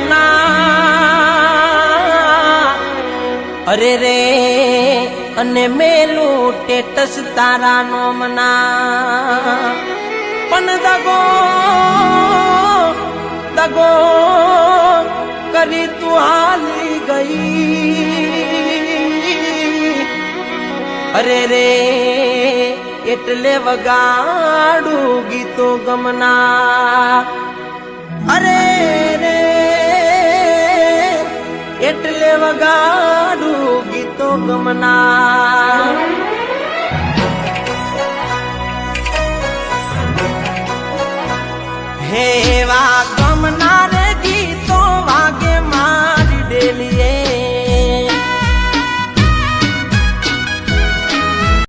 નામના અરે રે અને મેલું ટેટસ તારા નોમના પણ દગો કરી તું હાલી ગઈ અરે રે એટલે વગાડું ગીતો ગમના અરે રે એટલે વગાડું ગીતો ગમના